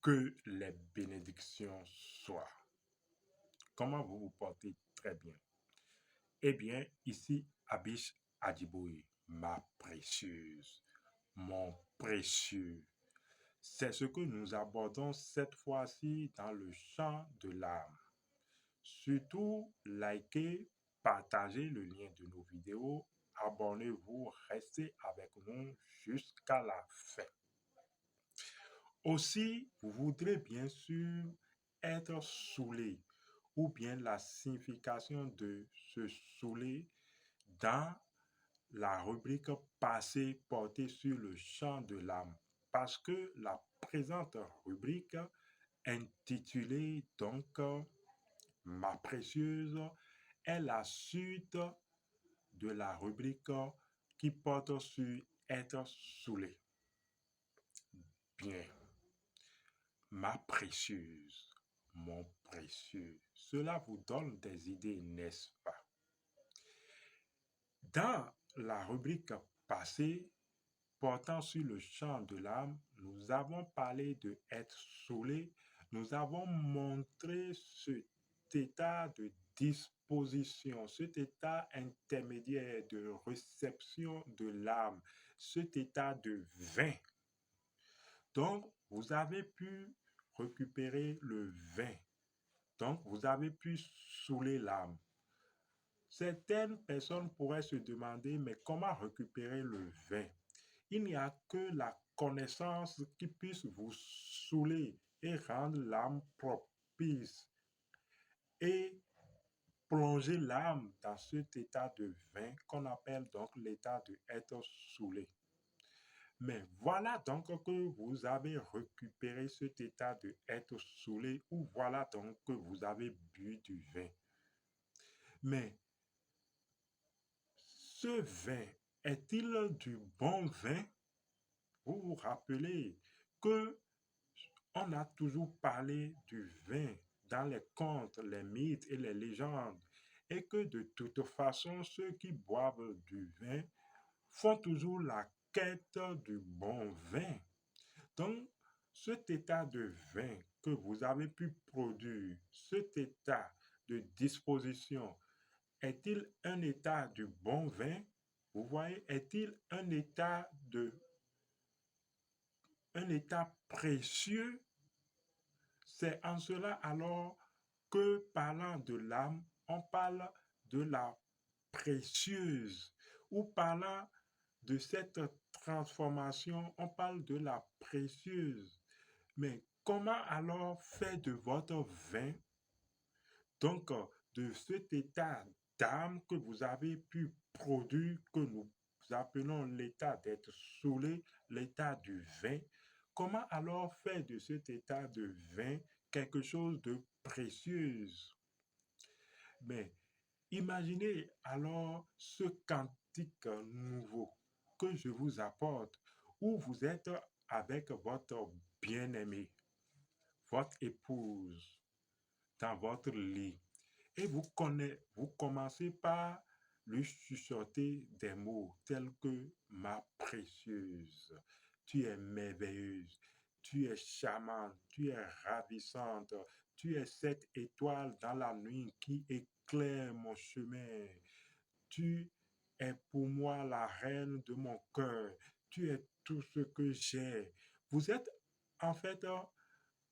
Que les bénédictions soient. Comment vous vous portez? Très bien. Eh bien, ici, Abish Adjiboui, ma précieuse, mon précieux. C'est ce que nous abordons cette fois-ci dans le champ de l'âme. Surtout, likez, partagez le lien de nos vidéos, abonnez-vous, restez avec nous jusqu'à la fin. Aussi, vous voudrez bien sûr être saoulé ou bien la signification de se saouler dans la rubrique passée portée sur le champ de l'âme. Parce que la présente rubrique intitulée donc Ma précieuse est la suite de la rubrique qui porte sur être saoulé. Bien. Ma précieuse, mon précieux, cela vous donne des idées, n'est-ce pas? Dans la rubrique passée, portant sur le champ de l'âme, nous avons parlé de être saoulé, nous avons montré cet état de disposition, cet état intermédiaire de réception de l'âme, cet état de vin. Donc, vous avez pu récupérer le vin. Donc, vous avez pu saouler l'âme. Certaines personnes pourraient se demander, mais comment récupérer le vin? Il n'y a que la connaissance qui puisse vous saouler et rendre l'âme propice et plonger l'âme dans cet état de vin qu'on appelle donc l'état de être saoulé. Mais voilà donc que vous avez récupéré cet état de être saoulé ou voilà donc que vous avez bu du vin. Mais ce vin est-il du bon vin? Vous vous rappelez que on a toujours parlé du vin dans les contes, les mythes et les légendes et que de toute façon ceux qui boivent du vin font toujours la quête du bon vin. Donc, cet état de vin que vous avez pu produire, cet état de disposition, est-il un état du bon vin? Vous voyez, est-il un état précieux? C'est en cela alors que parlant de l'âme, on parle de la précieuse ou parlant de cette transformation, on parle de la précieuse. Mais comment alors faire de votre vin, donc de cet état d'âme que vous avez pu produire, que nous appelons l'état d'être saoulé, l'état du vin, comment alors faire de cet état de vin quelque chose de précieux? Mais imaginez alors ce cantique nouveau que je vous apporte, où vous êtes avec votre bien-aimé, votre épouse, dans votre lit. Et vous commencez par lui chuchoter des mots tels que ma précieuse, tu es merveilleuse, tu es charmante, tu es ravissante, tu es cette étoile dans la nuit qui éclaire mon chemin. Tu es pour moi la reine de mon cœur. Tu es tout ce que j'ai. Vous êtes en fait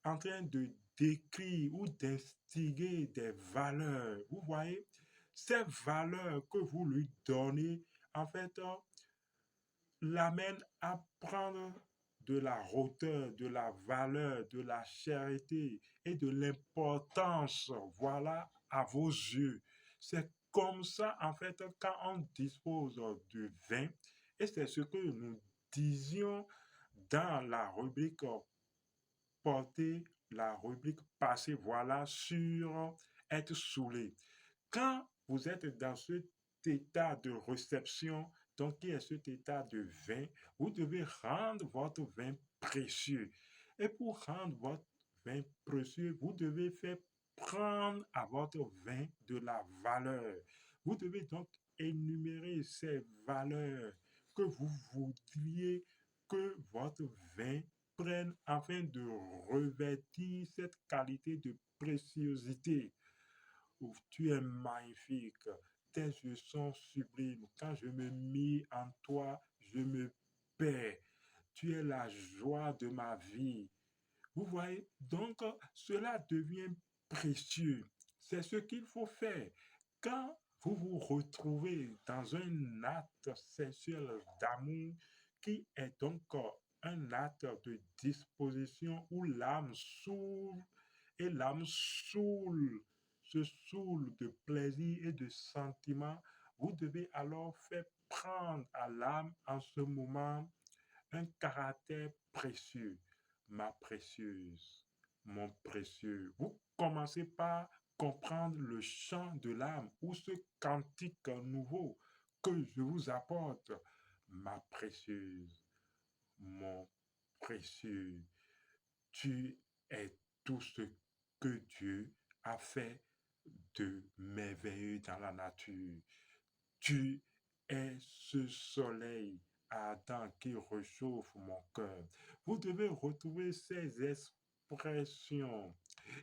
en train de décrire ou d'instiguer des valeurs. Vous voyez, ces valeurs que vous lui donnez, en fait, l'amènent à prendre de la hauteur, de la valeur, de la charité et de l'importance, voilà, à vos yeux. C'est comme ça, en fait, quand on dispose du vin, et c'est ce que nous disions dans la rubrique porter la rubrique passée, voilà, sur être saoulé. Quand vous êtes dans cet état de réception, donc qui est cet état de vin, vous devez rendre votre vin précieux. Et pour rendre votre vin précieux, vous devez faire prendre à votre vin de la valeur. Vous devez donc énumérer ces valeurs que vous voudriez que votre vin prennent afin de revêtir cette qualité de préciosité. Où tu es magnifique, tes yeux sont sublimes. Quand je me mis en toi, je me paix. Tu es la joie de ma vie. Vous voyez, donc cela devient précieux. C'est ce qu'il faut faire. Quand vous vous retrouvez dans un acte sexuel d'amour qui est donc un acte de disposition où l'âme s'ouvre et l'âme se saoule de plaisir et de sentiments, vous devez alors faire prendre à l'âme en ce moment un caractère précieux, ma précieuse, mon précieux. Vous commencez par comprendre le chant de l'âme ou ce cantique nouveau que je vous apporte, ma précieuse, mon précieux. Tu es tout ce que Dieu a fait de merveilleux dans la nature. Tu es ce soleil ardent qui réchauffe mon cœur. Vous devez retrouver ces expressions.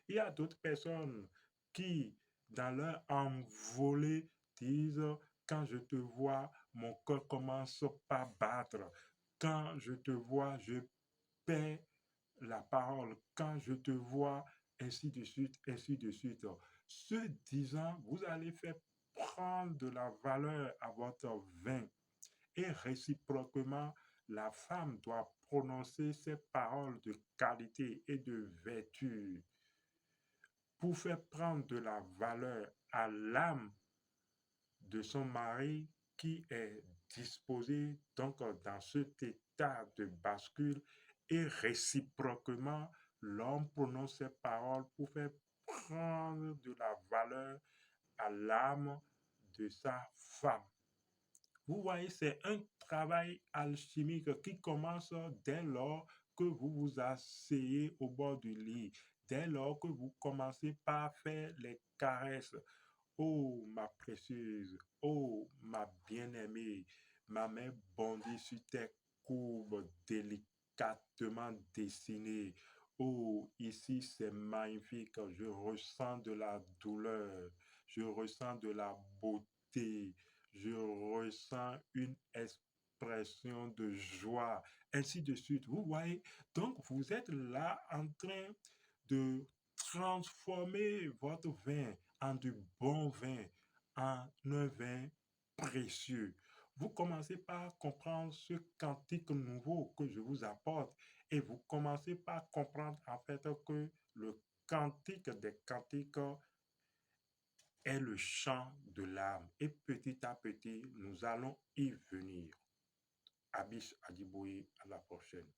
Il y a d'autres personnes qui, dans leur envolée, disent, quand je te vois, mon cœur commence par battre. Quand je te vois, je perds la parole. Quand je te vois, ainsi de suite, ainsi de suite. Ce disant, vous allez faire prendre de la valeur à votre vin. Et réciproquement, la femme doit prononcer ces paroles de qualité et de vertu pour faire prendre de la valeur à l'âme de son mari qui est disposé donc dans cet état de bascule et réciproquement, l'homme prononce ces paroles pour faire prendre de la valeur à l'âme de sa femme. Vous voyez, c'est un travail alchimique qui commence dès lors que vous vous asseyez au bord du lit, dès lors que vous commencez par faire les caresses. Oh, ma précieuse, oh, ma bien-aimée, ma main bondit sur tes courbes délicatement dessinées. Oh, ici c'est magnifique, je ressens de la douleur, je ressens de la beauté, je ressens une expression de joie, ainsi de suite. Vous voyez, donc vous êtes là en train de transformer votre vin en du bon vin, en un vin précieux. Vous commencez par comprendre ce cantique nouveau que je vous apporte et vous commencez par comprendre en fait que le cantique des cantiques est le chant de l'âme. Et petit à petit, nous allons y venir. Abish Adiboui, à la prochaine.